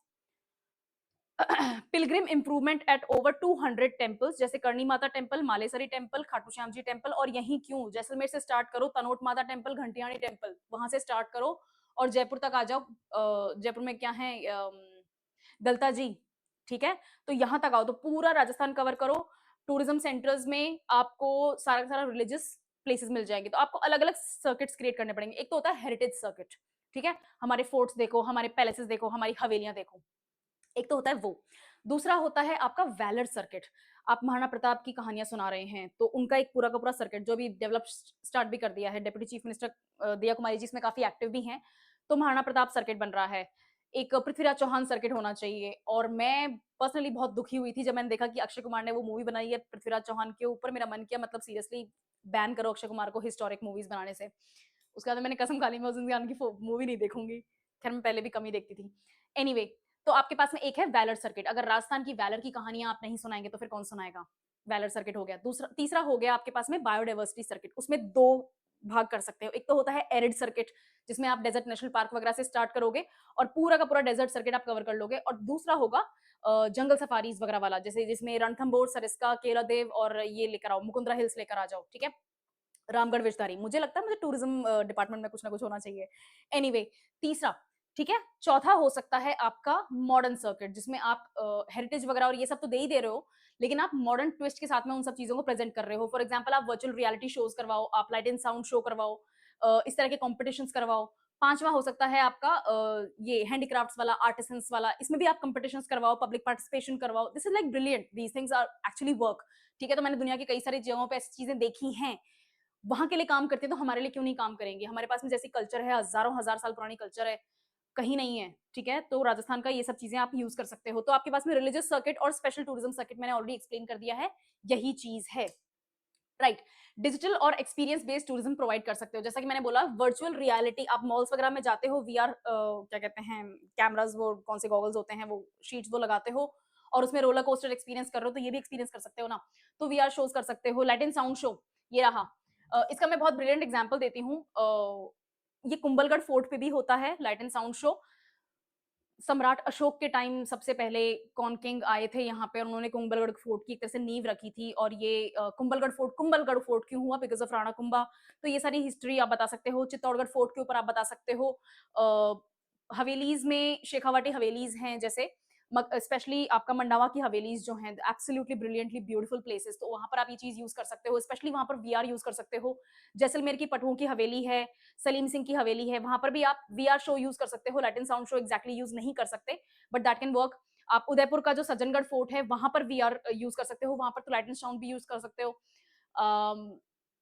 Pilgrim improvement at over 200 temples, जैसे Karni Mata temple, Malesari temple, Khatu Shyam ji temple, और यहीं क्यों जैसलमेर से स्टार्ट करो, तनोट माता टेम्पल, घंटियाणी टेम्पल, वहां से स्टार्ट करो और जयपुर तक आ जाओ। जयपुर में क्या है, दलता जी, ठीक है। तो यहां तक आओ तो पूरा राजस्थान कवर करो। टूरिज्म सेंटर्स में आपको सारा का सारा रिलीजियस प्लेसेस मिल जाएंगे। तो आपको अलग अलग सर्किट्स क्रिएट करने पड़ेंगे। एक तो होता है हेरिटेज सर्किट, ठीक है, हमारे फोर्ट्स देखो, हमारे पैलेसेस देखो, हमारी हवेलियां देखो, एक तो होता है वो। दूसरा होता है आपका वैलर सर्किट। आप महाराणा प्रताप की कहानियां सुना रहे हैं तो उनका एक पूरा का पूरा सर्किट जो भी डेवलप स्टार्ट भी कर दिया है, डेप्यूटी चीफ मिनिस्टर दिया कुमारी जी इसमें काफी एक्टिव भी हैं। तो महाराणा प्रताप सर्किट बन रहा है। एक पृथ्वीराज चौहान सर्किट होना चाहिए। और मैं पर्सनली बहुत दुखी हुई थी जब मैंने देखा कि अक्षय कुमार ने वो मूवी बनाई है पृथ्वीराज चौहान के ऊपर। मेरा मन किया मतलब सीरियसली बैन करो अक्षय कुमार को हिस्टोरिक मूवीज बनाने से। उसके बाद मैंने कसम खा ली मैं उस इंसान की मूवी नहीं देखूंगी। खैर मैं पहले भी कम ही देखती थी। एनीवे, तो आपके पास में एक है वैलर सर्किट। अगर राजस्थान की वैलर की कहानियां आप नहीं सुनाएंगे तो फिर कौन सुनाएगा? वैलर सर्किट हो गया। दूसरा, तीसरा हो गया आपके पास में बायोडाइवर्सिटी सर्किट। उसमें दो भाग कर सकते हो। एक तो होता है एरिड सर्किट जिसमें आप डेजर्ट नेशनल पार्क वगैरह से स्टार्ट करोगे और पूरा का पूरा डेजर्ट सर्किट आप कवर कर लोगे। और दूसरा होगा जंगल सफारीज वगैरह वाला, जैसे जिसमें रणथंबोर, सरिस्का, केला देव और ये लेकर आओ, मुकुंदरा हिल्स लेकर आ जाओ, ठीक है, रामगढ़ विषधारी। मुझे लगता है मुझे टूरिज्म डिपार्टमेंट में कुछ ना कुछ होना चाहिए। एनीवे, तीसरा, ठीक है। चौथा हो सकता है आपका मॉडर्न सर्किट जिसमें आप हेरिटेज वगैरह और ये सब तो दे ही दे रहे हो, लेकिन आप मॉडर्न ट्विस्ट के साथ में उन सब चीजों को प्रेजेंट कर रहे हो। फॉर एग्जाम्पल आप वर्चुअल रियलिटी शोज करवाओ, आप लाइट एंड साउंड शो करवाओ, इस तरह के कॉम्पिटिशन करवाओ। पांचवा हो सकता है आपका ये हैंडीक्राफ्ट्स वाला, आर्टिसंस वाला, इसमें भी आप कॉम्पिटिशन करवाओ, पब्लिक पार्टिसिपेशन करवाओ। This is like brilliant, these things are actually work, ठीक है। तो मैंने दुनिया की कई सारी जगहों पे ऐसी चीजें देखी हैं। वहां के लिए काम करते हैं तो हमारे लिए क्यों नहीं काम करेंगे? हमारे पास में जैसी कल्चर है, हजारों हजार साल पुरानी कल्चर है, कहीं नहीं है, ठीक है। तो राजस्थान का ये सब चीजें आप यूज कर सकते हो। तो आपके पास में रिलीजियस सर्किट और स्पेशल टूरिज्म सर्किट मैंने ऑलरेडी एक्सप्लेन कर दिया है, यही चीज है, राइट। डिजिटल और एक्सपीरियंस बेस्ड टूरिज्म प्रोवाइड कर सकते हो। जैसा कि मैंने बोला, वर्चुअल रियलिटी, आप मॉल्स वगैरह में जाते हो, वीआर क्या कहते हैं, कैमराज, वो कौन से गॉगल्स होते हैं, वो शीट्स वो लगाते हो और उसमें रोलर कोस्टर एक्सपीरियंस कर रहे हो, तो ये भी एक्सपीरियंस कर सकते हो ना। तो वीआर शोज कर सकते हो, लाइट एंड साउंड शो, ये रहा। इसका मैं बहुत ब्रिलियंट एग्जाम्पल देती हूँ। ये कुंभलगढ़ फोर्ट पे भी होता है लाइट एंड साउंड शो। सम्राट अशोक के टाइम सबसे पहले कौन किंग आए थे यहाँ पे, और उन्होंने कुंभलगढ़ फोर्ट की एक तरह से नींव रखी थी। और ये कुंभलगढ़ फोर्ट क्यों हुआ? Because of Rana Kumbha. तो ये सारी हिस्ट्री आप बता सकते हो। चित्तौड़गढ़ फोर्ट के ऊपर आप बता सकते हो। हवेलीज में शेखावाटी हवेलीज हैं, जैसे स्पेशली आपका मंडावा की हवेलीज जो हैं, एब्सोल्युटली ब्रिलियंटली ब्यूटीफुल प्लेसेस, तो वहां पर आप ये चीज यूज कर सकते हो। स्पेशली वहां पर वीआर यूज कर सकते हो। जैसलमेर की पटुओं की हवेली है, सलीम सिंह की हवेली है, वहां पर भी आप वीआर शो यूज कर सकते हो। Light and sound show exactly use नहीं कर सकते, बट दैट कैन वर्क। आप उदयपुर का जो सज्जनगढ़ फोर्ट है वहां पर वीआर यूज कर सकते हो, वहां पर तो लाइट एंड साउंड भी यूज कर सकते हो।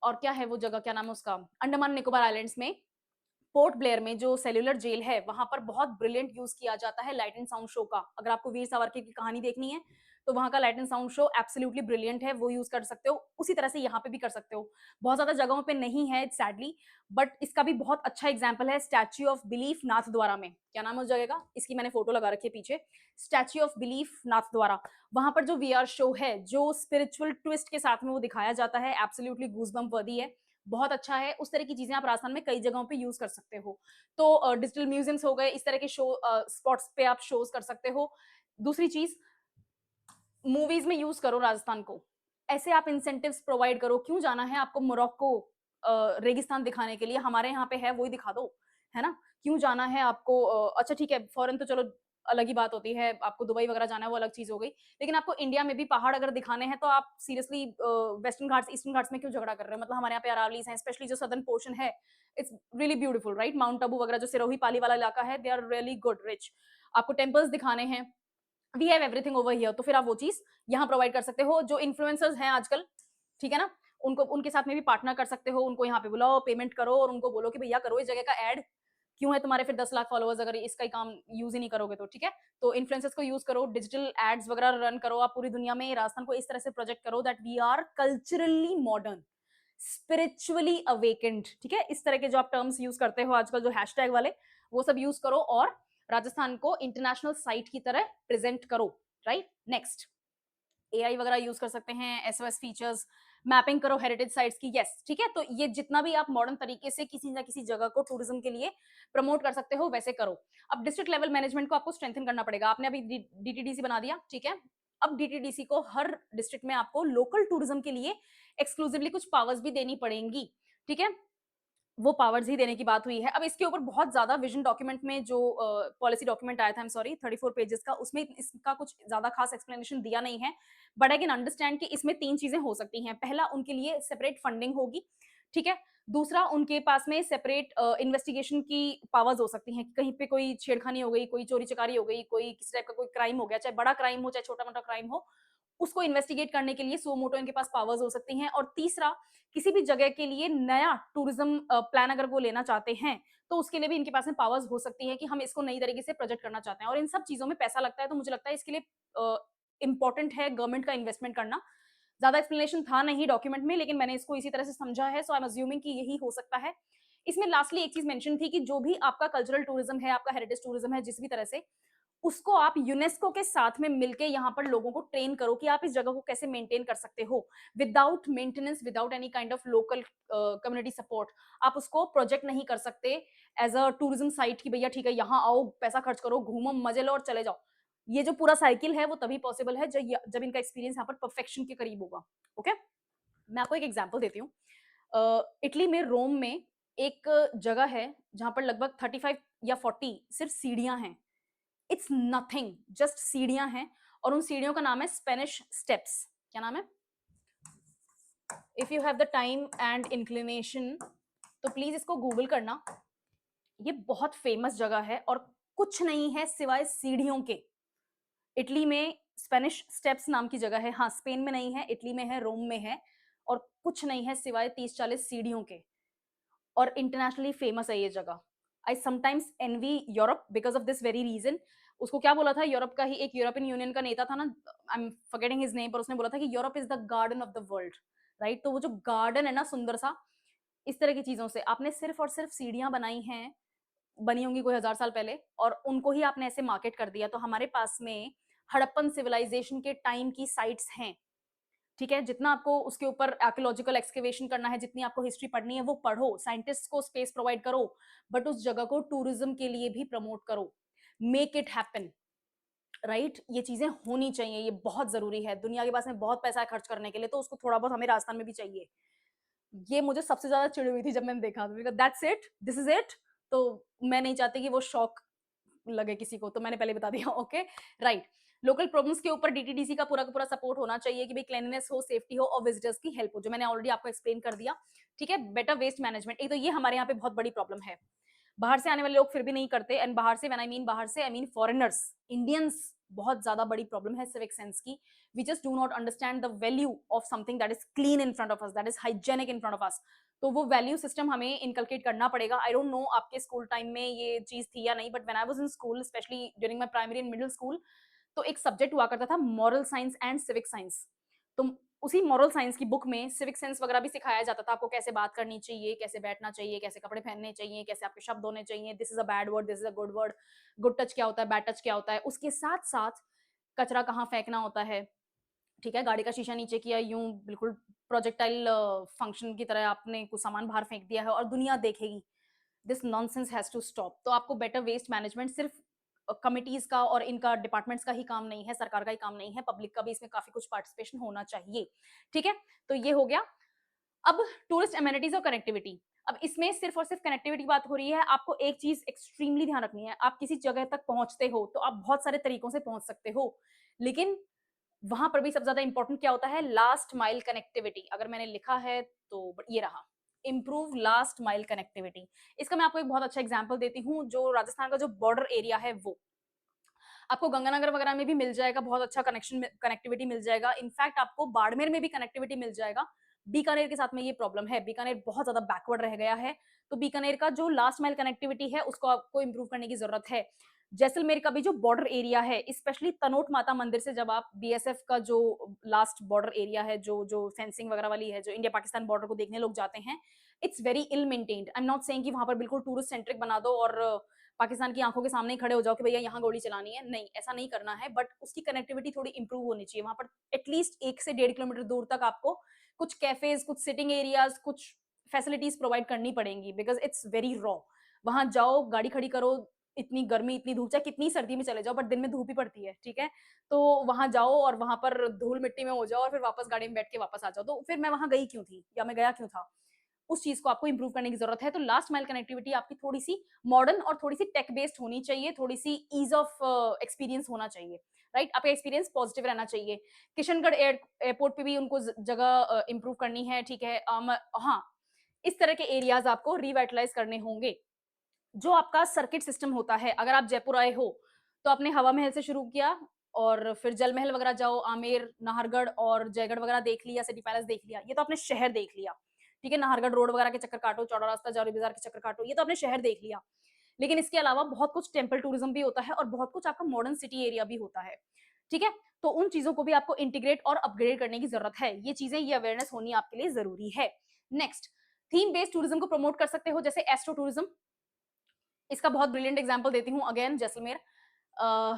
और क्या है वो जगह, क्या नाम है उसका, अंडमान निकोबार आइलैंड्स में पोर्ट ब्लेयर में जो सेल्यूलर जेल है, वहां पर बहुत ब्रिलियंट यूज किया जाता है लाइट एंड साउंड शो का। अगर आपको वीर सावरकर की कहानी देखनी है तो वहां का light and sound show absolutely brilliant है, वो यूज कर सकते हो। उसी तरह से यहाँ पे भी कर सकते हो। बहुत ज्यादा जगहों पे नहीं है सैडली, बट इसका भी बहुत अच्छा एग्जाम्पल है स्टैच्यू ऑफ बिलीफ नाथ द्वारा में। क्या नाम है उस जगह का? इसकी मैंने फोटो लगा रखी है पीछे, स्टैच्यू ऑफ बिलीफ नाथ द्वारा। वहां पर जो वीआर शो है, जो स्पिरिचुअल ट्विस्ट के साथ में वो दिखाया जाता है, एब्सोल्युटली गूजबम्प वर्दी है, बहुत अच्छा है। उस तरह की चीजें आप राजस्थान में कई जगहों पे यूज कर सकते हो। तो डिजिटल म्यूजियम्स हो गए, इस तरह के शो स्पॉट्स पे आप शोज कर सकते हो। दूसरी चीज, मूवीज में यूज करो राजस्थान को, ऐसे आप इंसेंटिव्स प्रोवाइड करो। क्यों जाना है आपको मोरक्को? रेगिस्तान दिखाने के लिए, हमारे यहाँ पे है वही दिखा दो, है ना? क्यों जाना है आपको अच्छा ठीक है, फॉरेन तो चलो अलग ही बात होती है, आपको दुबई वगैरह जाना है वो अलग चीज़ हो गई। लेकिन आपको इंडिया में भी पहाड़ अगर दिखाने हैं तो आप seriously western Ghats, eastern Ghats में क्यों झगड़ा कर रहे हो? मतलब हमारे यहाँ पे अरावलीज़ हैं, स्पेशली जो सदर्न पोर्शन है, it's really beautiful right? Mount Abu वगैरह जो सिरोही पाली वाला इलाका है, they are really good, rich. आपको टेम्पल्स दिखाने हैं, we have everything over here, तो फिर आप वो चीज़ यहाँ प्रोवाइड कर सकते हो। जो इन्फ्लुएंसर्स हैं आजकल, ठीक है ना? उनको उनके साथ में भी पार्टनर कर सकते हो, उनको यहाँ पे बुलाओ, पेमेंट करो और उनको बोलो कि भैया करो इस जगह का ऐड। क्यों है तुम्हारे फिर 10 लाख फॉलोवर्स अगर इसका ही काम यूज़ ही नहीं करोगे तो, ठीक है? तो इन्फ्लुएंसर्स को यूज़ करो, डिजिटल एड्स वगैरह रन करो, आप पूरी दुनिया में राजस्थान को इस तरह से प्रोजेक्ट करो that we are culturally modern, spiritually awakened, ठीक है? इस तरह के जो आप टर्म्स यूज़ करते हो आजकल जो हैशटैग वाले, वो सब यूज़ करो और राजस्थान को इंटरनेशनल साइट की तरह प्रेज़ेंट करो, राइट? नेक्स्ट, एआई वगैरह यूज़ कर सकते हैं, एसओएस फीचर्स, मैपिंग करो हेरिटेज साइट्स की, यस, ठीक है? तो ये जितना भी आप मॉडर्न तरीके से किसी न किसी जगह को टूरिज़्म के लिए प्रमोट कर सकते हो, वैसे करो। अब डिस्ट्रिक्ट लेवल मैनेजमेंट को आपको स्ट्रेंथन करना पड़ेगा। आपने अभी डीटीडीसी बना दिया, ठीक है? अब डीटीडीसी को हर डिस्ट्रिक्ट में आपको लोकल टूरिज़्म के लिए एक्सक्लूसिवली कुछ पावर्स भी देनी पड़ेंगी, ठीक है? वो पावर्स ही देने की बात हुई है। अब इसके ऊपर बहुत ज़्यादा विज़न डॉक्यूमेंट में जो पॉलिसी डॉक्यूमेंट आया था, आई एम सॉरी 34 पेजेज़ का, उसमें इसका कुछ ज़्यादा खास एक्सप्लेनेशन दिया नहीं है। बट आई कैन अंडरस्टैंड कि इसमें 3 चीज़ें हो सकती हैं। पहला, उनके लिए सेपरेट फंडिंग होगी, ठीक है? दूसरा, उनके पास में सेपरेट इन्वेस्टिगेशन की पावर्स हो सकती हैं कि कहीं पे कोई छेड़खानी हो गई, कोई चोरी-चकारी हो गई, कोई किसी टाइप का कोई क्राइम हो गया, चाहे बड़ा क्राइम हो, चाहे छोटा-मोटा क्राइम हो, उसको इन्वेस्टिगेट करने के लिए सुओ मोटो इनके पास पावर्स हो सकती हैं। और तीसरा, किसी भी जगह के लिए नया टूरिज्म प्लान अगर वो लेना चाहते हैं, तो उसके लिए भी इनके पास में पावर्स हो सकती है कि हम इसको नई तरीके से प्रोजेक्ट करना चाहते हैं। और इन सब चीज़ों में पैसा लगता है, तो मुझे लगता है इसके लिए इम्पोर्टेंट है गवर्नमेंट का इन्वेस्टमेंट करना। ज़्यादा एक्सप्लेनेशन था नहीं डॉक्यूमेंट में, लेकिन मैंने इसको इसी तरह से समझा है, सो आई एम अज्यूमिंग कि यही हो सकता है। इसमें लास्टली एक चीज़ मेंशन थी कि जो भी आपका कल्चरल टूरिज्म है, आपका हेरिटेज टूरिज्म है, जिस भी तरह से, उसको आप यूनेस्को के साथ में मिलके यहाँ पर लोगों को ट्रेन करो कि आप इस जगह को कैसे मेंटेन कर सकते हो without maintenance, without any kind of local community support. आप उसको प्रोजेक्ट नहीं कर सकते एज अ टूरिज्म साइट कि भैया ठीक है यहाँ आओ, पैसा खर्च करो, घूमो, मजे लो और चले जाओ। ये जो पूरा साइकिल है वो तभी पॉसिबल है जब इनका एक्सपीरियंस यहाँ पर परफेक्शन के करीब होगा। ओके, मैं आपको एक एग्जांपल देती हूँ। इटली में, रोम में एक जगह है जहाँ पर लगभग 35 या 40 सिर्फ सीढ़ियां हैं। इट्स नथिंग, जस्ट सीढ़ियां हैं और उन सीढ़ियों का नाम है स्पेनिश स्टेप्स। क्या नाम है? If you have the time and inclination तो प्लीज इसको गूगल करना। ये बहुत फेमस जगह है और कुछ नहीं है सिवाय सीढ़ियों के। इटली में स्पेनिश स्टेप्स नाम की जगह है। हाँ, स्पेन में नहीं है, इटली में है, रोम में है और कुछ नहीं है सिवाय 30-40 सीढ़ियों के। और इंटरनेशनली फेमस है ये जगह। I sometimes envy Europe because of this very reason. उसको क्या बोला था, यूरोप का ही एक यूरोपियन यूनियन का नेता था ना, I am forgetting his name, पर उसने बोला था कि Europe is the garden of the world, right? तो वो जो गार्डन है ना सुंदर सा, इस तरह की चीजों से आपने सिर्फ और सिर्फ सीढ़ियां बनाई हैं, बनी होंगी कोई 1000 साल पहले, और उनको ही आपने ऐसे मार्केट कर दिया। तो हमारे पास में हड़प्पन सिविलाइजेशन के टाइम की साइट्स हैं, ठीक है? जितना आपको उसके ऊपर आर्कियोलॉजिकल एक्सकेवेशन करना है, जितनी आपको हिस्ट्री पढ़नी है वो पढ़ो, साइंटिस्ट को स्पेस प्रोवाइड करो, बट उस जगह को टूरिज्म के लिए भी प्रमोट करो, मेक इट हैपन, राइट? ये चीजें होनी चाहिए, ये बहुत जरूरी है। दुनिया के पास में बहुत पैसा है खर्च करने के लिए, तो उसको थोड़ा बहुत हमें राजस्थान में भी चाहिए। ये मुझे सबसे ज्यादा चिढ़ हुई थी जब मैंने देखा, that's it, this is it. तो मैं नहीं चाहती कि वो शौक लगे किसी को, तो मैंने पहले बता दिया। Okay, right. लोकल प्रॉब्लम्स के ऊपर डीटीडीसी का पूरा सपोर्ट होना चाहिए कि भाई क्लीनलीनेस हो, सेफ्टी हो और विजिटर्स की हेल्प हो, जो मैंने ऑलरेडी आपको एक्सप्लेन कर दिया, ठीक है? बेटर वेस्ट मैनेजमेंट, एक तो ये हमारे यहाँ पे बहुत बड़ी प्रॉब्लम है। बाहर से आने वाले लोग फिर भी नहीं करते, एंड बाहर से, व्हेन आई मीन बाहर से, आई मीन फॉरेनर्स, इंडियंस, बहुत ज्यादा बड़ी प्रॉब्लम है सिविक सेंस की। We just do not understand the value of something that is clean in front of us, that is hygienic in front of us. तो वो वैल्यू सिस्टम हमें इनकलकेट करना पड़ेगा। आई डोंट नो आपके स्कूल टाइम में ये चीज थी या नहीं, but when I was in school, specially during my primary and middle school, तो एक सब्जेक्ट हुआ करता था moral science and civic science. तो उसी मॉरल साइंस की बुक में सिविक सेंस वगैरह भी सिखाया जाता था, आपको कैसे बात करनी चाहिए, कैसे बैठना चाहिए, कैसे कपड़े पहनने चाहिए, कैसे आपके शब्द होने चाहिए, this is a bad word, this is a good word, good touch क्या होता है, बैड टच क्या होता है। उसके साथ साथ कचरा कहाँ फेंकना होता है, ठीक है? गाड़ी का शीशा नीचे किया, यूं बिल्कुल प्रोजेक्टाइल फंक्शन की तरह आपने कुछ सामान बाहर फेंक दिया है और दुनिया देखेगी। This nonsense has to stop. तो आपको बेटर वेस्ट मैनेजमेंट सिर्फ कमिटीज का और इनका डिपार्टमेंट्स का ही काम नहीं है, सरकार का ही काम नहीं है, पब्लिक का भी इसमें काफी कुछ पार्टिसिपेशन होना चाहिए, ठीक है? तो ये हो गया। अब टूरिस्ट एमेनिटीज और कनेक्टिविटी, अब इसमें सिर्फ और सिर्फ कनेक्टिविटी की बात हो रही है। आपको एक चीज एक्सट्रीमली ध्यान रखनी है, आप किसी जगह तक पहुंचते हो तो आप बहुत सारे तरीकों से पहुंच सकते हो, लेकिन वहां पर भी सबसे ज्यादा इंपॉर्टेंट क्या होता है, लास्ट माइल कनेक्टिविटी। अगर मैंने लिखा है तो ये रहा, इंप्रूव लास्ट माइल कनेक्टिविटी। इसका मैं आपको एक बहुत अच्छा एग्जांपल देती हूँ। जो राजस्थान का जो बॉर्डर एरिया है, वो आपको गंगानगर वगैरह में भी मिल जाएगा, बहुत अच्छा कनेक्टिविटी मिल जाएगा। इनफैक्ट आपको बाड़मेर में भी कनेक्टिविटी मिल जाएगा। बीकानेर के साथ में ये प्रॉब्लम है, बीकानेर बहुत ज्यादा बैकवर्ड रह गया है, तो बीकानेर का जो लास्ट माइल कनेक्टिविटी है उसको आपको इंप्रूव करने की जरूरत है। जैसलमेर का भी जो बॉर्डर एरिया है, स्पेशली तनोट माता मंदिर से जब आप बीएसएफ का जो लास्ट बॉर्डर एरिया है, जो जो फेंसिंग वगैरह वाली है, जो इंडिया पाकिस्तान बॉर्डर को देखने लोग जाते हैं, it's very ill maintained. I am not saying कि वहां पर बिल्कुल टूरिस्ट सेंट्रिक बना दो और पाकिस्तान की आंखों के सामने ही खड़े हो जाओ कि भैया यहाँ गोली चलानी है, नहीं, ऐसा नहीं करना है। बट उसकी कनेक्टिविटी थोड़ी इंप्रूव होनी चाहिए। वहां पर एटलीस्ट 1 से 1.5 किलोमीटर दूर तक आपको कुछ कैफेज, कुछ सिटिंग एरियाज, कुछ फैसिलिटीज प्रोवाइड करनी पड़ेंगी, बिकॉज इट्स वेरी रॉ। वहां जाओ, गाड़ी खड़ी करो, इतनी गर्मी, इतनी धूप, चाहे कितनी सर्दी में चले जाओ, बट दिन में धूप ही पड़ती है, ठीक है। तो वहां जाओ और वहां पर धूल मिट्टी में हो जाओ और फिर वापस गाड़ी में बैठ के वापस आ जाओ, तो फिर मैं वहां गई क्यों थी या मैं गया क्यों था? उस चीज को आपको इंप्रूव करने की जरूरत है। तो लास्ट माइल कनेक्टिविटी आपकी थोड़ी सी मॉडर्न और थोड़ी सी टेक बेस्ड होनी चाहिए, थोड़ी सी ईज ऑफ एक्सपीरियंस होना चाहिए, राइट। आपका एक्सपीरियंस पॉजिटिव रहना चाहिए। किशनगढ़ एयरपोर्ट पे भी उनको जगह इंप्रूव करनी है, ठीक है। हाँ, इस तरह के एरियाज आपको रिवाइटलाइज करने होंगे। जो आपका सर्किट सिस्टम होता है, अगर आप जयपुर आए हो तो आपने हवा महल से शुरू किया और फिर जल महल वगैरह जाओ, आमेर, नाहरगढ़ और जयगढ़ वगैरह देख लिया, सिटी पैलेस देख लिया, ये तो आपने शहर देख लिया, ठीक है। नाहरगढ़ रोड वगैरह के चक्कर काटो, चौड़ा रास्ता, जारी बाजार के चक्कर काटो, ये तो आपने शहर देख लिया। लेकिन इसके अलावा बहुत कुछ टेम्पल टूरिज्म भी होता है और बहुत कुछ आपका मॉडर्न सिटी एरिया भी होता है, ठीक है। तो उन चीजों को भी आपको इंटीग्रेट और अपग्रेड करने की जरूरत है। ये चीजें, ये अवेयरनेस होनी आपके लिए जरूरी है। नेक्स्ट, थीम बेस्ड टूरिज्म को प्रमोट कर सकते हो, जैसे एस्ट्रो टूरिज्म। इसका बहुत ब्रिलियंट एग्जांपल देती हूँ, अगेन जैसलमेर। अ,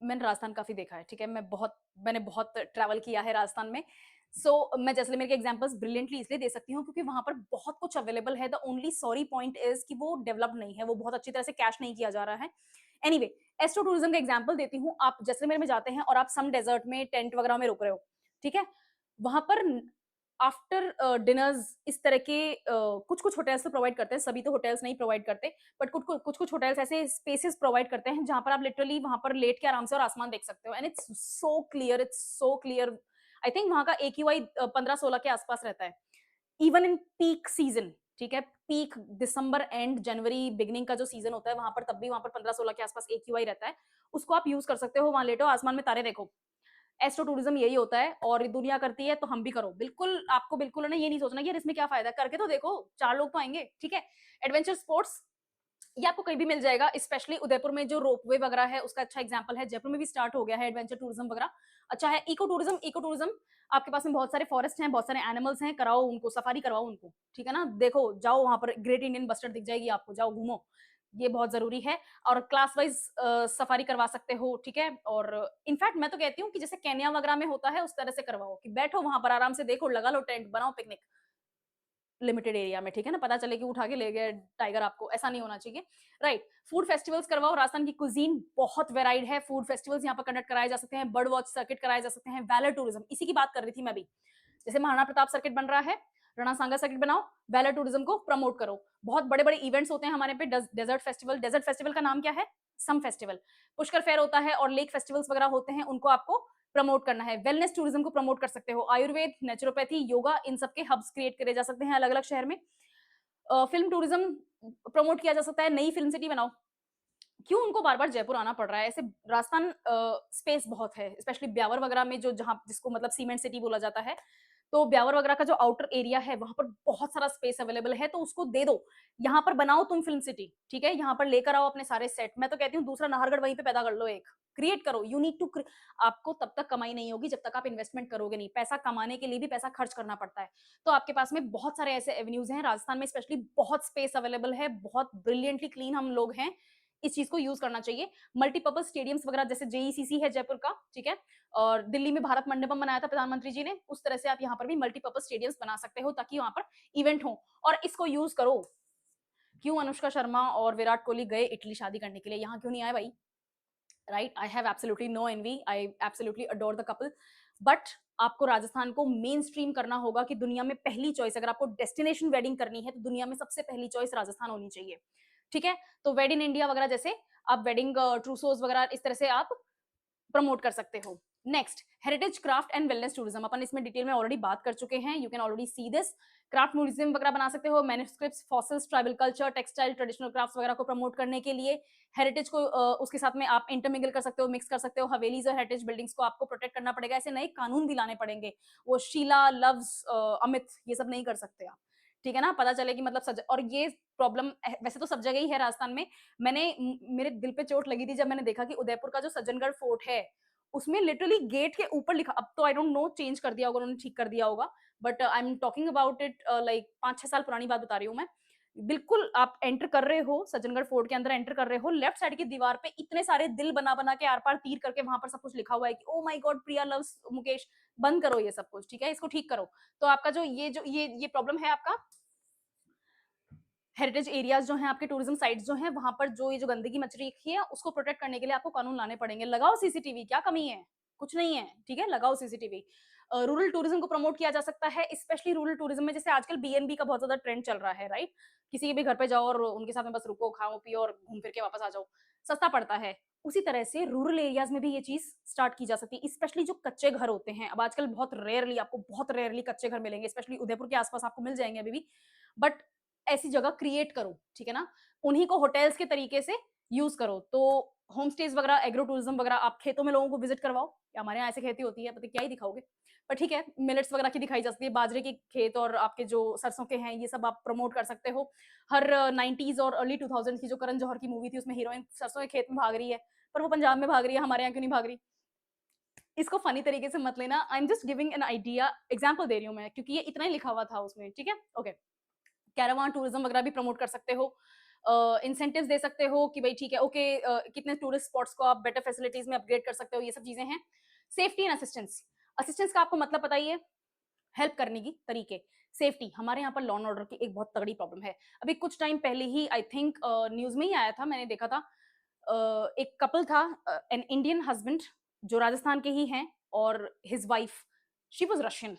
मैंने राजस्थान काफी देखा है, ठीक है। मैंने बहुत ट्रैवल किया है राजस्थान में। मैं जैसलमेर के एग्जांपल्स ब्रिलियंटली इसलिए दे सकती हूँ क्योंकि वहां पर बहुत कुछ अवेलेबल है। The only sorry point is कि वो डेवलप नहीं है, वो बहुत अच्छी तरह से कैश नहीं किया जा रहा है। एनीवे, एस्ट्रो टूरिज्म का एग्जांपल देती हूँ। आप जैसलमेर में जाते हैं और आप सम डेजर्ट में टेंट वगैरह में रुक रहे हो, ठीक है। वहां पर आफ्टर डिनर्स इस तरह के कुछ कुछ होटल्स तो प्रोवाइड करते हैं, सभी तो होटल्स नहीं प्रोवाइड करते, बट कुछ कुछ होटल्स ऐसे स्पेसेस प्रोवाइड करते हैं जहां पर आप लिटरली वहां पर लेट के आराम से और आसमान देख सकते हो। And it's so clear, it's so clear. I think वहां का AQI 15-16 के आसपास रहता है, इवन इन पीक सीजन, ठीक है। Peak December and January beginning का जो सीजन होता है वहां पर, तब भी वहां पर 15-16 के आसपास AQI रहता है। उसको आप यूज कर सकते हो, वहां लेटो, आसमान में तारे देखो। एस्ट्रो टूरिज्म यही होता है और दुनिया करती है तो हम भी करो। बिल्कुल, आपको बिल्कुल ना ये नहीं सोचना कि यार इसमें क्या फायदा, करके तो देखो, 4 लोग तो आएंगे, ठीक है। एडवेंचर स्पोर्ट्स, ये आपको कहीं भी मिल जाएगा, स्पेशली उदयपुर में जो रोपवे वगैरह है उसका अच्छा एग्जांपल है। जयपुर में भी स्टार्ट हो गया है एडवेंचर टूरिज्म वगैरह, अच्छा है। इको टूरिज्म, इको टूरिज्म, आपके पास में बहुत सारे फॉरेस्ट हैं, बहुत सारे एनिमल्स हैं, कराओ उनको, सफारी करवाओ उनको, ठीक है ना। देखो, जाओ वहां पर ग्रेट इंडियन बस्टर्ड दिख जाएगी आपको, जाओ घूमो, ये बहुत जरूरी है। और क्लास वाइज सफारी करवा सकते हो, ठीक है। और इनफैक्ट मैं तो कहती हूँ कि जैसे केन्या वगैरह में होता है उस तरह से करवाओ, कि बैठो वहां पर आराम से, देखो, लगा लो टेंट, बनाओ पिकनिक लिमिटेड एरिया में, ठीक है ना। पता चले कि उठा के ले गए टाइगर आपको, ऐसा नहीं होना चाहिए, राइट। फूड फेस्टिवल्स करवाओ, राजस्थान की कुजीन बहुत वेराइड है, फूड फेस्टिवल्स यहाँ पर कंडक्ट कराए जा सकते हैं, बर्ड वॉच सर्किट कराए जा सकते हैं, वैलर टूरिज्म, इसी की बात कर रही थी मैं भी। जैसे महाराणा प्रताप सर्किट बन रहा है, रणा सांगा सर्किट बनाओ, वैलर टूरिज्म को प्रमोट करो। बहुत बड़े बड़े इवेंट्स होते हैं हमारे पे, डेजर्ट फेस्टिवल, डेजर्ट फेस्टिवल का नाम क्या है, सम फेस्टिवल। पुष्कर फेयर होता है और लेक फेस्टिवल्स वगैरह होते हैं, उनको आपको प्रमोट करना है। वेलनेस टूरिज्म को प्रमोट कर सकते हो, आयुर्वेद, नेचुरोपैथी, योगा, इन सबके हब्स क्रिएट करे जा सकते हैं अलग अलग शहर में। फिल्म टूरिज्म प्रमोट किया जा सकता है, नई फिल्म सिटी बनाओ। क्यों उनको बार बार जयपुर आना पड़ रहा है? ऐसे राजस्थान स्पेस बहुत है, स्पेशली ब्यावर वगैरह में, जो जहां जिसको मतलब सीमेंट सिटी बोला जाता है, तो ब्यावर वगैरह का जो आउटर एरिया है वहां पर बहुत सारा स्पेस अवेलेबल है, तो उसको दे दो, यहाँ पर बनाओ तुम फिल्म सिटी, ठीक है। यहाँ पर लेकर आओ अपने सारे सेट। मैं तो कहती हूँ दूसरा नाहरगढ़ वहीं पे पैदा कर लो, एक क्रिएट करो, यू नीड टू। आपको तब तक कमाई नहीं होगी जब तक आप इन्वेस्टमेंट करोगे नहीं। पैसा कमाने के लिए भी पैसा खर्च करना पड़ता है। तो आपके पास में बहुत सारे ऐसे एवेन्यूज हैं राजस्थान में, स्पेशली बहुत स्पेस अवेलेबल है, बहुत ब्रिलियंटली क्लीन हम लोग हैं, इस चीज को यूज करना चाहिए। मल्टीपर्पज स्टेडियम्स वगैरह, जैसे जेईसीसी है जयपुर का, ठीक है। और दिल्ली में भारत मंडपम बनाया था प्रधानमंत्री जी ने, उस तरह से आप यहाँ पर भी मल्टीपर्पज स्टेडियम्स बना सकते हो ताकि वहां पर इवेंट हो, और इसको यूज करो। क्यों अनुष्का शर्मा और विराट कोहली गए इटली शादी करने के लिए, यहाँ क्यों नहीं आए भाई? Right, I have absolutely no envy, I absolutely adore the couple. But आपको राजस्थान को मेन स्ट्रीम करना होगा कि दुनिया में पहली चॉइस, अगर आपको डेस्टिनेशन वेडिंग करनी है तो दुनिया में सबसे पहली चॉइस राजस्थान होनी चाहिए। ठीक है? तो वेड इन इंडिया वगैरह जैसे आप वेडिंग ट्रूसोस वगैरह इस तरह से आप प्रमोट कर सकते हो। Next, heritage craft and wellness tourism, अपन इसमें डिटेल में ऑलरेडी बात कर चुके हैं, you can already see this. Craft museum वगैरह बना सकते हो, manuscripts, fossils, tribal culture, textile, traditional crafts वगैरह को प्रमोट करने के लिए हेरिटेज को उसके साथ में आप इंटरमिंगल कर सकते हो, मिक्स कर सकते हो। हवेलीज और हेरिटेज बिल्डिंग्स को आपको प्रोटेक्ट करना पड़ेगा, ऐसे नए कानून भी लाने पड़ेंगे। वो शीला, लव्स, अमित, ये सब नहीं कर सकते आप। ठीक है ना? पता चले कि मतलब सज, और ये प्रॉब्लम वैसे तो सब जगह ही है राजस्थान में। मेरे दिल पे चोट लगी थी जब मैंने देखा कि उदयपुर का जो सज्जनगढ़ फोर्ट है, उसमें लिटरली गेट के ऊपर लिखा, अब तो आई डोंट नो चेंज कर दिया होगा उन्होंने, ठीक कर दिया होगा, but I am talking about it like 5-6 साल पुरानी बात बता रही हूँ मैं। बिल्कुल आप एंटर कर रहे हो, सज्जनगढ़ फोर्ट के अंदर एंटर कर रहे हो, लेफ्ट साइड की दीवार पे इतने सारे दिल बना-बना के आर-पार तीर करके वहां पर सब कुछ लिखा हुआ है कि oh my God Priya loves Mukesh. बंद करो ये सब कुछ, ठीक है? इसको ठीक करो। तो आपका जो ये प्रॉब्लम है आपका, हेरिटेज एरियाज जो हैं, आपके टूरिज्म साइट्स जो हैं, वहां पर जो ये जो गंदगी मच रही है उसको प्रोटेक्ट करने के लिए आपको कानून लाने पड़ेंगे। लगाओ सीसीटीवी, क्या कमी है? कुछ नहीं है, ठीक है? लगाओ सीसीटीवी। रूरल टूरिज्म को प्रमोट किया जा सकता है, स्पेशली रूरल टूरिज्म में। जैसे आजकल बीएनबी का बहुत ज्यादा ट्रेंड चल रहा है, राइट? किसी के भी घर पे जाओ और उनके साथ में बस रुको, खाओ पियो और घूम फिर के वापस आ जाओ, सस्ता पड़ता है। उसी तरह से रूरल एरियाज में भी ये चीज स्टार्ट की जा सकती है, स्पेशली जो कच्चे घर होते हैं। अब आजकल बहुत रेयरली कच्चे घर मिलेंगे, स्पेशली उदयपुर के आसपास आपको मिल जाएंगे अभी भी, बट ऐसी जगह क्रिएट करो, ठीक है ना? उन्हीं को होटल्स के तरीके से यूज करो। तो होम स्टेज वगैरह, एग्रो टूरिज्म वगैरह, आप खेतों में लोगों को विजिट करवाओ। हमारे यहाँ ऐसे खेती होती है, पता क्या ही दिखाओगे? पर ठीक है, मिलेट्स वगैरह की दिखाई जा सकती है, बाजरे के खेत और आपके जो सरसों के हैं, ये सब आप प्रमोट कर सकते हो। हर 90s और अर्ली 2000 की जो करण जौहर की मूवी थी, उसमें हीरोइन सरसों के खेत में भाग रही है, पर वो पंजाब में भाग रही है, हमारे यहाँ क्यों नहीं भाग रही? इसको फनी तरीके से मत लेना, I am just giving an idea, example दे रही हूँ मैं, क्योंकि ये इतना ही लिखा हुआ था उसमें, ठीक है? ओके। कैरावान टूरिज्म वगैरह भी प्रमोट कर सकते हो। इंसेंटिव्स दे सकते हो कि भाई ठीक है, ओके, कितने टूरिस्ट स्पॉट्स को आप बेटर फैसिलिटीज में अपग्रेड कर सकते हो, ये सब चीजें हैं। सेफ्टी एंड असिस्टेंस, असिस्टेंस का आपको मतलब बताइए, हेल्प करने की तरीके। सेफ्टी, हमारे यहाँ पर लॉ एंड ऑर्डर की एक बहुत तगड़ी प्रॉब्लम है। अभी कुछ टाइम पहले ही आई थिंक न्यूज में ही आया था, मैंने देखा था। एक कपल था, एन इंडियन हस्बैंड जो राजस्थान के ही हैं, और his wife, she was Russian.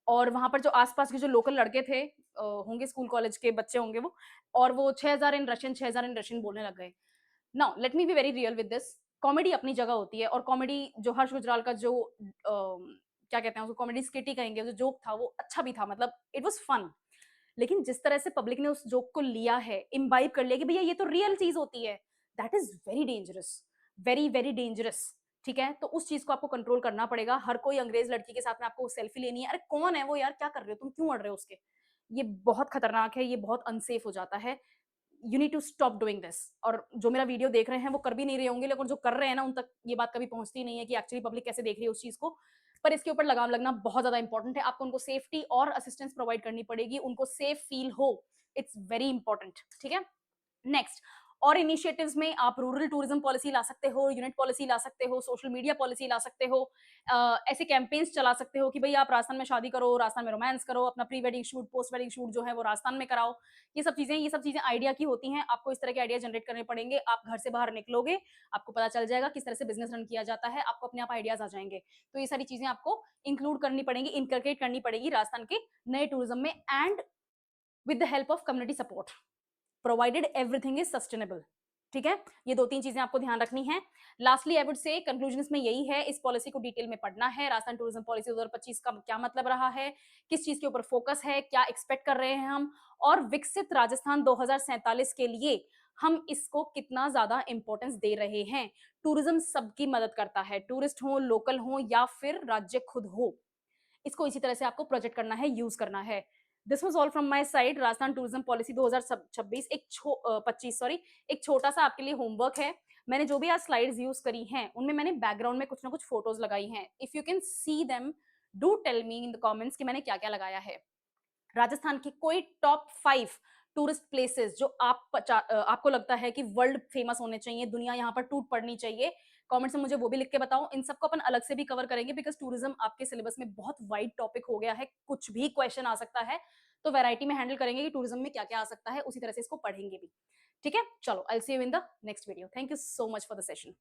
और वहाँ पर जो आस-पास के जो लोकल लड़के थे, होंगे स्कूल कॉलेज के बच्चे होंगे वो, और वो 6000 इन रशियन बोलने लग गए। Now let me be very real with this. Comedy अपनी जगह होती है, और कॉमेडी जो हर्ष गुजराल का जो क्या कहते हैं उसको, कॉमेडी स्किट ही कहेंगे, जो जोक था वो अच्छा भी था, मतलब इट वाज़ फन। लेकिन जिस तरह से पब्लिक ने उस जोक को लिया है, इम्बाइब कर लिया कि भैया ये तो रियल चीज़ होती है, that is very dangerous, very, very dangerous. ठीक है? तो उस चीज़ को आपको कंट्रोल करना पड़ेगा। हर कोई अंग्रेज़ लड़की के साथ में आपको सेल्फी लेनी है। अरे कौन है वो यार? क्या कर रहे हो तुम? क्यों अड़ रहे हो उसके? ये बहुत खतरनाक है, ये बहुत अनसेफ हो जाता है। You need to stop doing this. और जो मेरा वीडियो देख रहे हैं वो कर भी नहीं रहे होंगे, लेकिन जो कर रहे हैं ना, उन तक ये बात कभी पहुंचती नहीं है कि एक्चुअली पब्लिक कैसे देख रही है उस चीज को। पर इसके ऊपर लगाम लगना बहुत ज्यादा इंपॉर्टेंट है। आपको उनको सेफ्टी और असिस्टेंस प्रोवाइड करनी पड़ेगी, उनको सेफ फील हो। इट्स वेरी इंपॉर्टेंट, ठीक है? नेक्स्ट, और इनिशिएटिव्स में आप रूरल टूरिज्म पॉलिसी ला सकते हो, यूनिट पॉलिसी ला सकते हो, सोशल मीडिया पॉलिसी ला सकते हो। ऐसे कैंपेन्स चला सकते हो कि भई आप राजस्थान में शादी करो, राजस्थान में रोमांस करो, अपना pre wedding shoot, post wedding shoot जो है वो राजस्थान में कराओ। ये सब चीज़ें आइडिया की होती हैं। आपको इस तरह के आइडिया जनरेट करने पड़ेंगे। आप घर से बाहर निकलोगे, आपको पता चल जाएगा किस तरह से बिज़नेस रन किया जाता है, आपको अपने आप आइडियाज़ आ जाएँगे। तो ये सारी चीज़ें आपको इंक्लूड करनी पड़ेंगी, इनकलकेट करनी पड़ेगी राजस्थान के नए टूरिज्म में, and with the help of community support, provided everything is sustainable. ठीक है? ये 2-3 चीजें आपको ध्यान रखनी है। Lastly I would say conclusions में यही है, इस पॉलिसी को डिटेल में पढ़ना है। राजस्थान टूरिज्म पॉलिसी 2025 का क्या मतलब रहा है, किस चीज के ऊपर फोकस है, क्या एक्सपेक्ट कर रहे हैं हम, और विकसित राजस्थान 2047 के लिए हम इसको कितना ज्यादा इंपॉर्टेंस दे रहे हैं। टूरिज्म सबकी मदद करता है, टूरिस्ट हो, लोकल हो, या फिर राज्य खुद हो। इसको इसी तरह से आपको प्रोजेक्ट करना है, यूज करना है। This was all from my side. Rajasthan tourism policy 2026 25 sorry, एक छोटा सा आपके लिए होमवर्क है। मैंने जो भी आज स्लाइड्स यूज करी हैं, उनमें मैंने बैकग्राउंड में कुछ ना कुछ फोटोज लगाई हैं। If you can see them, do tell me in the comments कि मैंने क्या क्या लगाया है। राजस्थान की कोई टॉप 5 टूरिस्ट प्लेसेस जो आपको लगता है कि वर्ल्ड फेमस होने चाहिए, दुनिया यहाँ पर टूट पड़नी चाहिए, कमेंट में मुझे वो भी लिख के बताओ। इन सबको अपन अलग से भी कवर करेंगे, बिकॉज टूरिज्म आपके सिलेबस में बहुत वाइड टॉपिक हो गया है, कुछ भी क्वेश्चन आ सकता है। तो वैरायटी में हैंडल करेंगे कि टूरिज्म में क्या क्या आ सकता है, उसी तरह से इसको पढ़ेंगे भी। ठीक है? चलो, I will see you in the next video. Thank you so much for the session.